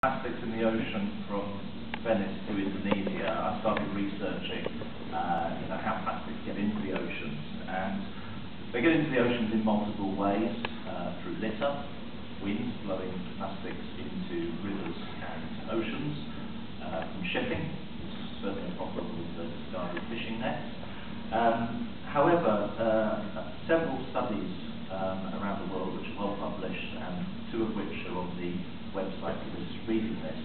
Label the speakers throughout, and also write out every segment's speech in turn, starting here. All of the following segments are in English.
Speaker 1: Plastics in the ocean from Venice to Indonesia, I started researching how plastics get into the oceans. And they get into the oceans in multiple ways, through litter, wind blowing plastics into rivers and oceans, from shipping, which is certainly a problem with the discarded fishing nets. However, several studies around the world which are well published, and two of which are on the website for this reading list,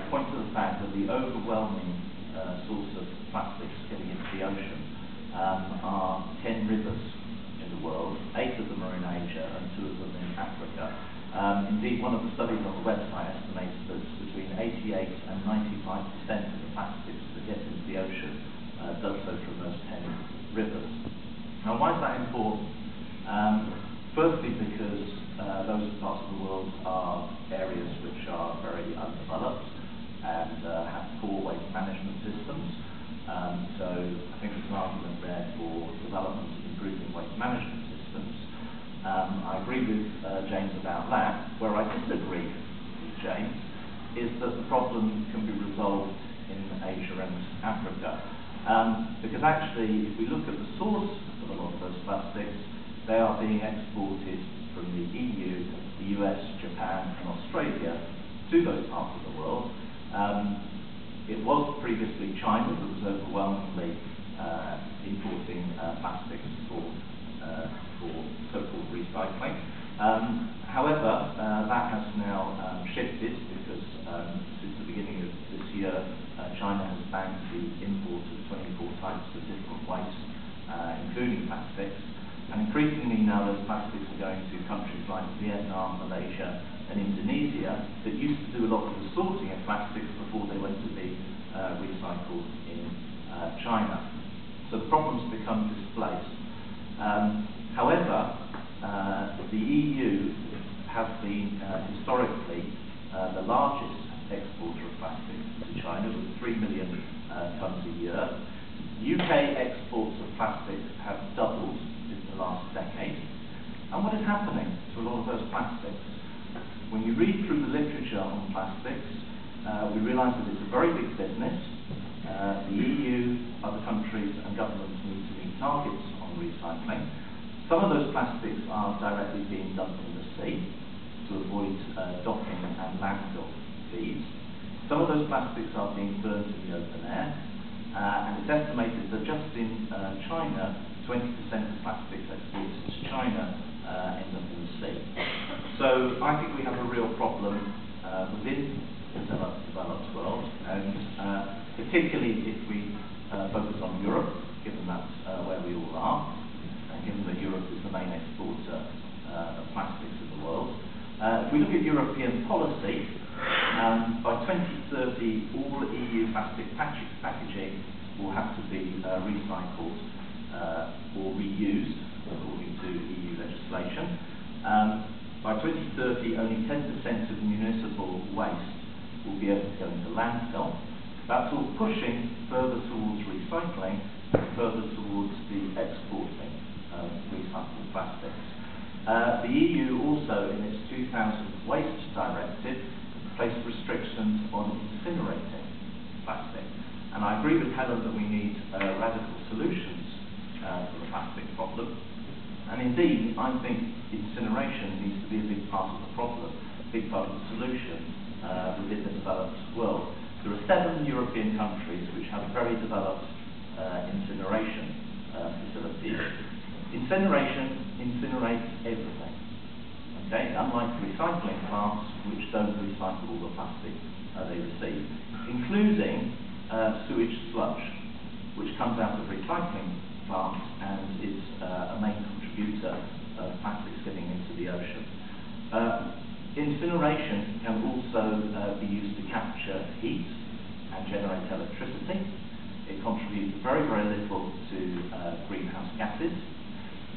Speaker 1: point to the fact that the overwhelming source of plastics getting into the ocean are 10 rivers in the world. 8 of them are in Asia and 2 of them in Africa. Indeed, one of the studies on the website estimates that between 88 and 95% of the plastics that get into the ocean does so from those 10 rivers. Now, why is that important? Firstly, because those parts of the world are areas which are very undeveloped and have poor waste management systems. So I think there's an argument there for development of improving waste management systems. I agree with James about that. Where I disagree with James is that the problem can be resolved in Asia and Africa. Because actually, if we look at the source of a lot of those plastics, they are being exported from the EU, the US, Japan and Australia to those parts of the world. It was previously China that was overwhelmingly importing plastics for so-called recycling. However, that has now shifted because since the beginning of this year, China has banned the import of 24 types of different waste, including plastics. And increasingly now those plastics are going to countries like Vietnam, Malaysia and Indonesia that used to do a lot of the sorting of plastics before they went to be recycled in China. So the problem's become displaced. However, the EU has been historically the largest exporter of plastics to China, with 3 million tonnes a year. UK exports of plastics have doubled in the last decade. And what is happening to a lot of those plastics? When you read through the literature on plastics, we realise that it's a very big business. The EU, other countries and governments need to meet targets on recycling. Some of those plastics are directly being dumped in the sea to avoid docking and landfill fees. Some of those plastics are being burned in the open air. And it's estimated that just in China, 20% of plastics exported to China end up in the sea. So I think we have a real problem within the developed world, and particularly if we focus on Europe, given that's where we all are, and given that Europe is the main exporter of plastics in the world. If we look at European policy, by 2030 all EU plastic packaging will have to be recycled or reused according to EU legislation. By 2030 only 10% of municipal waste will be able to go into landfill. That's all pushing further towards recycling, further towards the exporting of recycled plastics. The EU also, in its 2000 Waste Directive, placed restrictions on incinerating plastic. And I agree with Helen that we need radical solutions to the plastic problem. And indeed, I think incineration needs to be a big part of the problem, a big part of the solution within the developed world. There are 7 European countries which have very developed incineration facilities. Incineration incinerates everything. Okay? Unlike recycling plants, which don't recycle all the plastic they receive, including sewage sludge, which comes out of recycling plants and is a main contributor of plastics getting into the ocean. Incineration can also be used to capture heat and generate electricity. It contributes very, very little to greenhouse gases.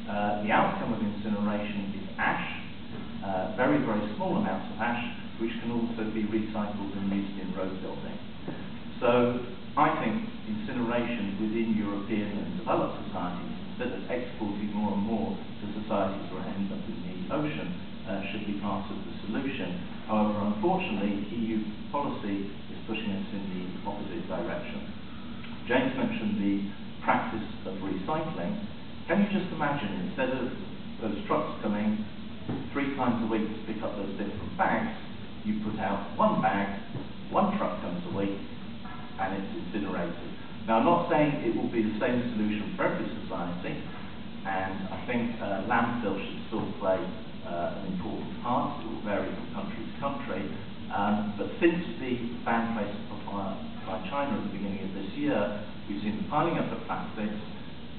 Speaker 1: The outcome of incineration is ash, very, very small amounts of ash, which can also be recycled and used in road building. So I think incineration within European and developed societies, instead of exporting more and more to societies where it ends up in the ocean, should be part of the solution. However, unfortunately, EU policy is pushing us in the opposite direction. James mentioned the practice of recycling. Can you just imagine, instead of those trucks coming 3 times a week to pick up those different bags, you put out 1 bag, 1 truck comes a week, and it's incinerated. Now, I'm not saying it will be the same solution for every society, and I think landfill should still play an important part. It will vary from country to country, but since the ban placed by China at the beginning of this year, we've seen the piling up of plastics.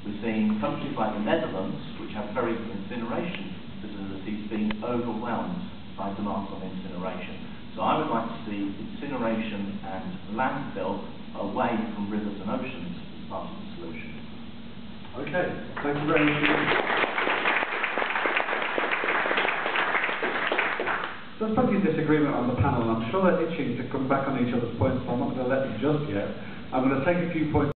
Speaker 1: We're seeing countries like the Netherlands, which have very good incineration facilities, being overwhelmed by demands on incineration. So I would like to see incineration and landfill away from rivers and oceans as part of the solution.
Speaker 2: Okay, thank you very much. There's plenty of disagreement on the panel, and I'm sure they're itching to come back on each other's points, so I'm not going to let them just yet. I'm going to take a few points.